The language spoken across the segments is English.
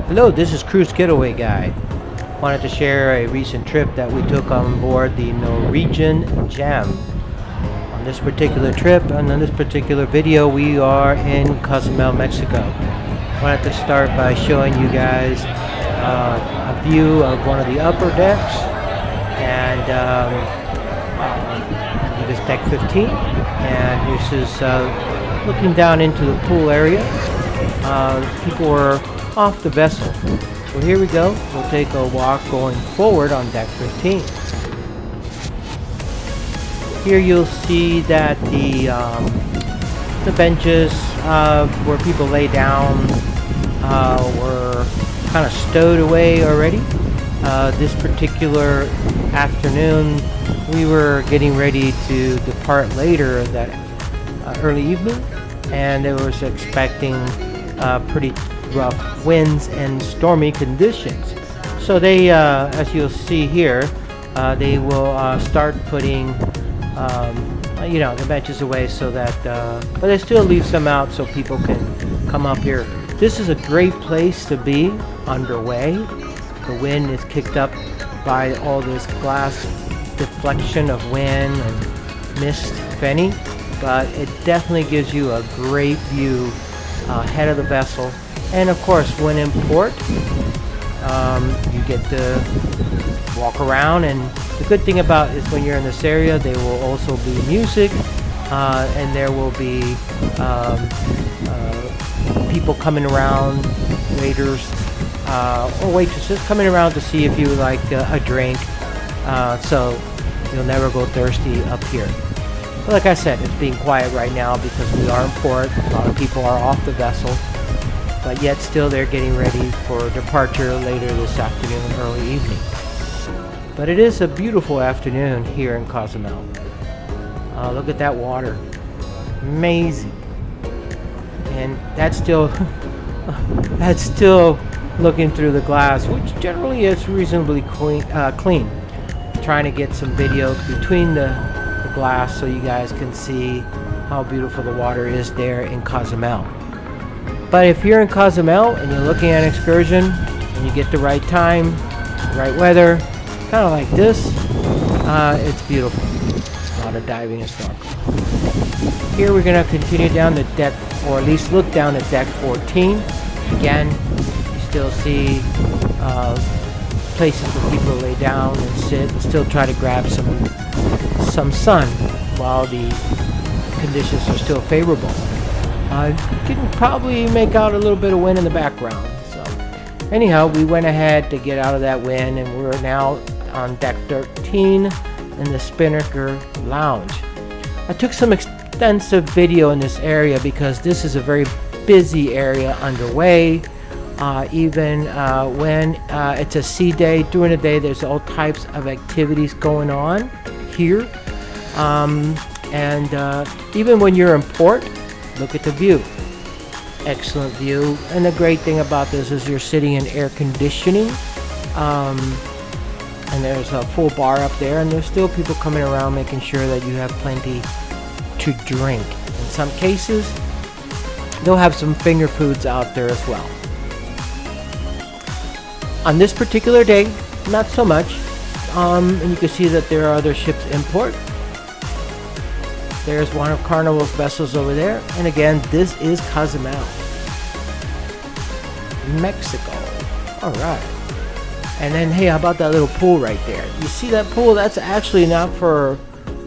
Hello, this is Cruise Getaway Guy. Wanted to share a recent trip that we took on board the Norwegian Gem. On this particular trip and on this particular video, we are in Cozumel, Mexico. Wanted to start by showing you guys a view of one of the upper decks, and this deck 15, and this is looking down into the pool area. People are off the vessel. So here we go. We'll take a walk going forward on deck 15. Here you'll see that the benches where people lay down were kind of stowed away already. This particular afternoon we were getting ready to depart later that early evening, and it was expecting pretty rough winds and stormy conditions. So they, as you'll see here, they will start putting the benches away so that but they still leave some out so people can come up here. This is a great place to be underway. The wind is kicked up by all this glass deflection of wind and mist, if any, but it definitely gives you a great view ahead of the vessel. And of course, when in port, you get to walk around, and the good thing about is when you're in this area, there will also be music, and there will be people coming around, waiters or waitresses coming around to see if you would like a drink, so you'll never go thirsty up here. But like I said, it's being quiet right now because we are in port. A lot of people are off the vessel, but yet still they're getting ready for departure later this afternoon, early evening. But it is a beautiful afternoon here in Cozumel. Look at that water. Amazing. And that's still looking through the glass, which generally is reasonably clean. Trying to get some video between the glass so you guys can see how beautiful the water is there in Cozumel. But if you're in Cozumel and you're looking at an excursion and you get the right time, right weather, kind of like this, it's beautiful. A lot of diving and snorkeling. Here we're going to continue down the deck, or at least look down at deck 14. Again, you still see places for people to lay down and sit and still try to grab some sun while the conditions are still favorable. You can probably make out a little bit of wind in the background. So anyhow, we went ahead to get out of that wind, and we're now on deck 13 in the Spinnaker Lounge. I took some extensive video in this area because this is a very busy area underway. Even when it's a sea day, during the day there's all types of activities going on here. Even when you're in port, look at the view. Excellent view. And the great thing about this is you're sitting in air conditioning. And there's a full bar up there, and there's still people coming around making sure that you have plenty to drink. In some cases, they'll have some finger foods out there as well. On this particular day, not so much. And you can see that there are other ships in port. There's one of Carnival's vessels over there. And again, this is Cozumel, Mexico. All right. And then, hey, how about that little pool right there? You see that pool? That's actually not for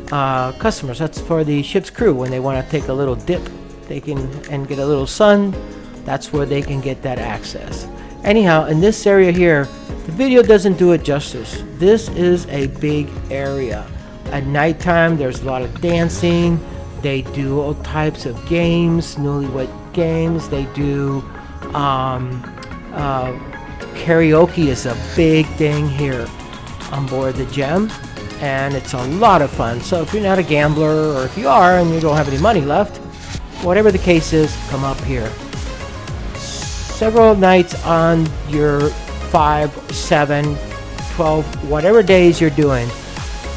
customers. That's for the ship's crew when they want to take a little dip. They can and get a little sun. That's where they can get that access. Anyhow, in this area here, the video doesn't do it justice. This is a big area. At nighttime, there's a lot of dancing. They do all types of games, newlywed games. They do karaoke is a big thing here on board the Gem, and it's a lot of fun. So if you're not a gambler, or if you are and you don't have any money left, whatever the case is, come up here. Several nights on your 5, 7, 12, whatever days you're doing,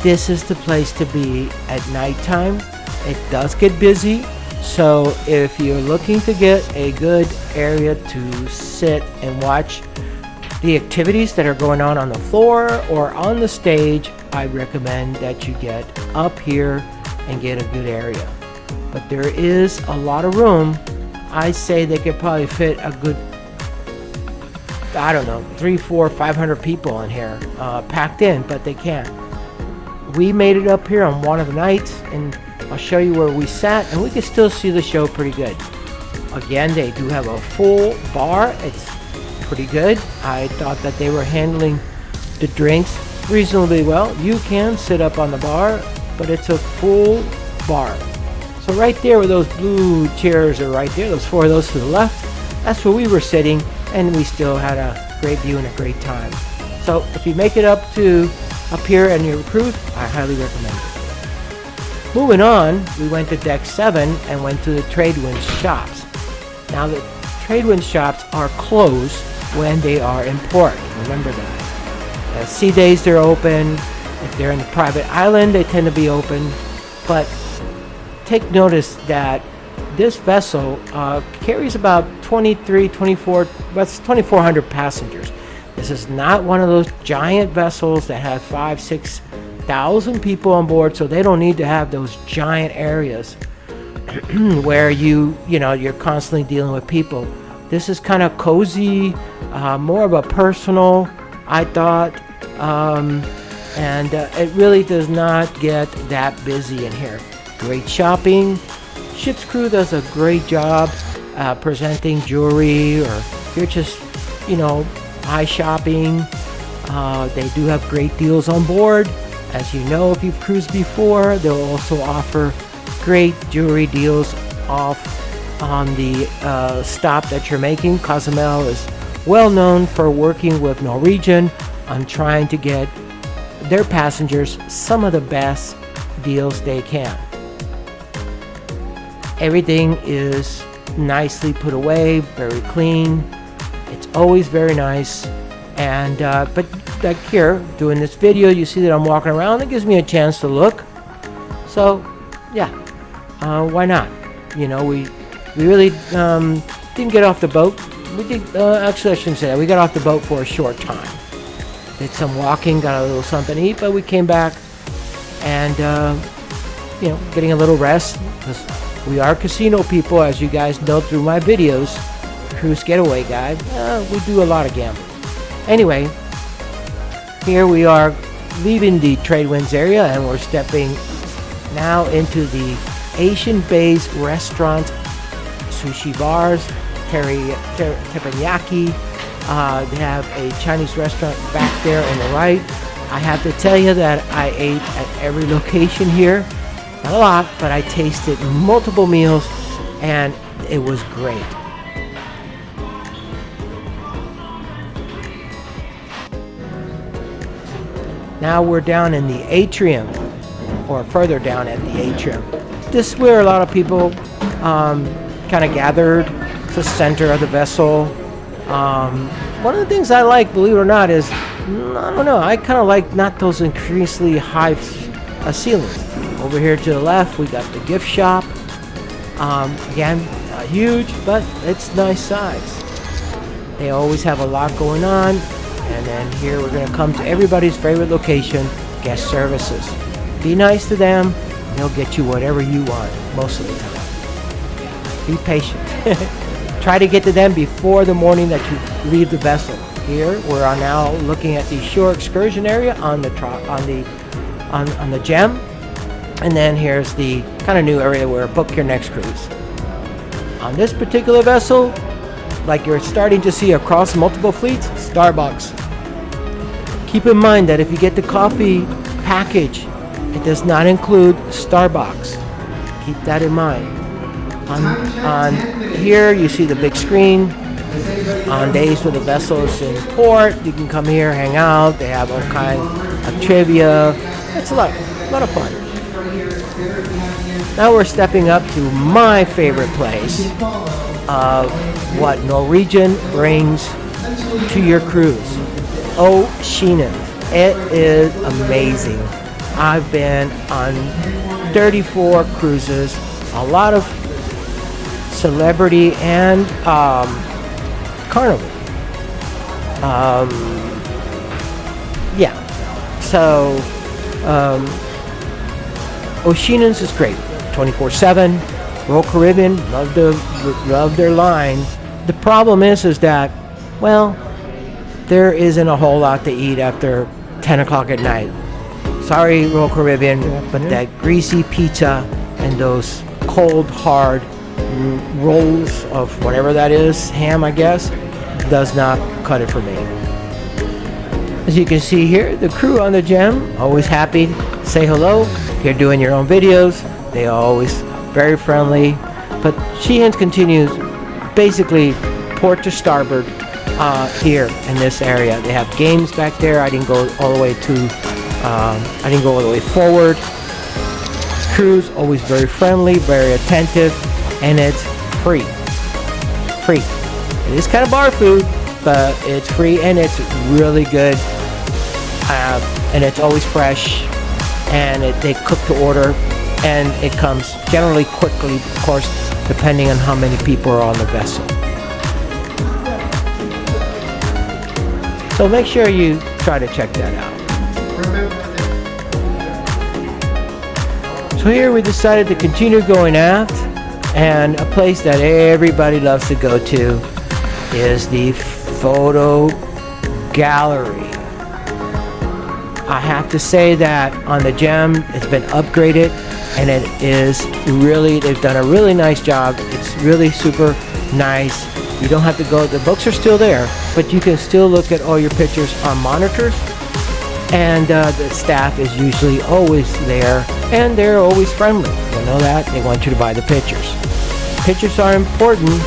this is the place to be at nighttime. It does get busy, So if you're looking to get a good area to sit and watch the activities that are going on the floor or on the stage, I recommend that you get up here and get a good area. But there is a lot of room. I say they could probably fit a good, I don't know, 300, 400, 500 people in here, packed in, but they can't. We made it up here on one of the nights, and I'll show you where we sat, and we can still see the show pretty good. Again, they do have a full bar. It's pretty good. I thought that they were handling the drinks reasonably well. You can sit up on the bar, but it's a full bar. So right there where those blue chairs are right there, those 4 of those to the left, that's where we were sitting, and we still had a great view and a great time. So if you make it up here on your cruise, I highly recommend it. Moving on, we went to deck 7 and went to the Tradewind shops. Now the Tradewind shops are closed when they are in port. Remember that. Sea days they're open. If they're in the private island, they tend to be open. But take notice that this vessel carries about 2,400 passengers. This is not one of those giant vessels that have 5,000, 6,000 people on board, so they don't need to have those giant areas where you're constantly dealing with people. This is kind of cozy, more of a personal, I thought, and it really does not get that busy in here. Great shopping. Ship's crew does a great job presenting jewelry, or if you're just, eye shopping. They do have great deals on board. As you know, if you've cruised before, they'll also offer great jewelry deals off on the stop that you're making. Cozumel is well known for working with Norwegian on trying to get their passengers some of the best deals they can. Everything is nicely put away, very clean. It's always very nice. And but like here, doing this video, you see that I'm walking around. It gives me a chance to look. So yeah, why not? We really didn't get off the boat. We did, actually I shouldn't say that. We got off the boat for a short time. Did some walking, got a little something to eat, but we came back and getting a little rest, because we are casino people, as you guys know through my videos. Cruise Getaway Guide. We do a lot of gambling. Anyway, here we are leaving the Tradewinds area, and we're stepping now into the Asian Bay's restaurant, sushi bars, teppanyaki. They have a Chinese restaurant back there on the right. I have to tell you that I ate at every location here. Not a lot, but I tasted multiple meals, and it was great. Now we're down in the Atrium, or further down at the Atrium. This is where a lot of people kind of gathered. It's the center of the vessel. One of the things I like, believe it or not, is, I don't know, I kind of like not those increasingly high ceilings. Over here to the left, we got the gift shop. Again, not huge, but it's nice size. They always have a lot going on. And then here we're going to come to everybody's favorite location, guest services. Be nice to them. They'll get you whatever you want most of the time. Be patient. Try to get to them before the morning that you leave the vessel. Here we're now looking at the shore excursion area on the Gem. And then here's the kind of new area where book your next cruise. On this particular vessel, like you're starting to see across multiple fleets, Starbucks. Keep in mind that if you get the coffee package, it does not include Starbucks. Keep that in mind. On here, you see the big screen. On days where the vessel is in port, you can come here, hang out. They have all kinds of trivia. It's a lot of fun. Now we're stepping up to my favorite place of what Norwegian brings to your cruise. Oceanen. It is amazing. I've been on 34 cruises, a lot of Celebrity and Carnival. Yeah, so Oceanians is great, 24/7. Royal Caribbean, love their line. The problem is that, well, there isn't a whole lot to eat after 10 o'clock at night. Sorry, Royal Caribbean, but that greasy pizza and those cold, hard rolls of whatever that is, ham I guess, does not cut it for me. As you can see here, the crew on the Gem, always happy to say hello. You're doing your own videos, they are always very friendly. But Sheehan's continues basically port to starboard here in this area. They have games back there. I didn't go all the way forward. Crew's always very friendly, very attentive, and it's free. Free. It is kind of bar food, but it's free and it's really good. And it's always fresh, and they cook to order, and it comes generally quickly, of course, depending on how many people are on the vessel. So make sure you try to check that out. So here we decided to continue going aft, and a place that everybody loves to go to is the photo gallery. I have to say that on the Gem, it's been upgraded, and it is really, they've done a really nice job. It's really super nice. You don't have to go, the books are still there, but you can still look at all your pictures on monitors, and the staff is usually always there, and they're always friendly. You know that, they want you to buy the pictures. Pictures are important,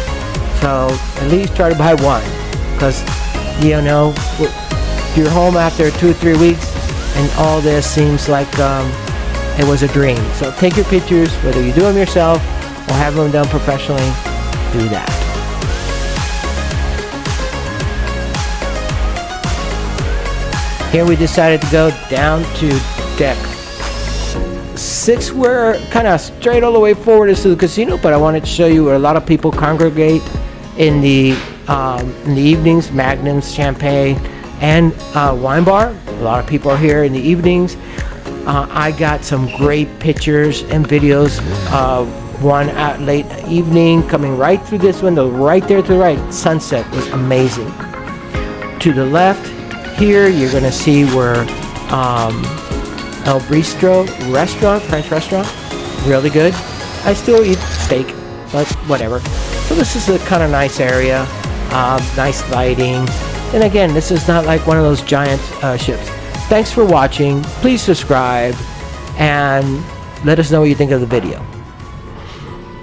so at least try to buy one, because you know, you're home after 2 or 3 weeks, and all this seems like it was a dream. So take your pictures, whether you do them yourself or have them done professionally, do that. Here we decided to go down to deck 6. We're kind of straight all the way forward to the casino, but I wanted to show you where a lot of people congregate in the evenings, magnums, champagne, and wine bar. A lot of people are here in the evenings. I got some great pictures and videos of one at late evening coming right through this window, right there to the right. Sunset was amazing. To the left here, you're going to see where El Bistro restaurant, French restaurant, really good. I still eat steak, but whatever. So this is a kind of nice area, nice lighting. And again, this is not like one of those giant ships. Thanks for watching. Please subscribe and let us know what you think of the video.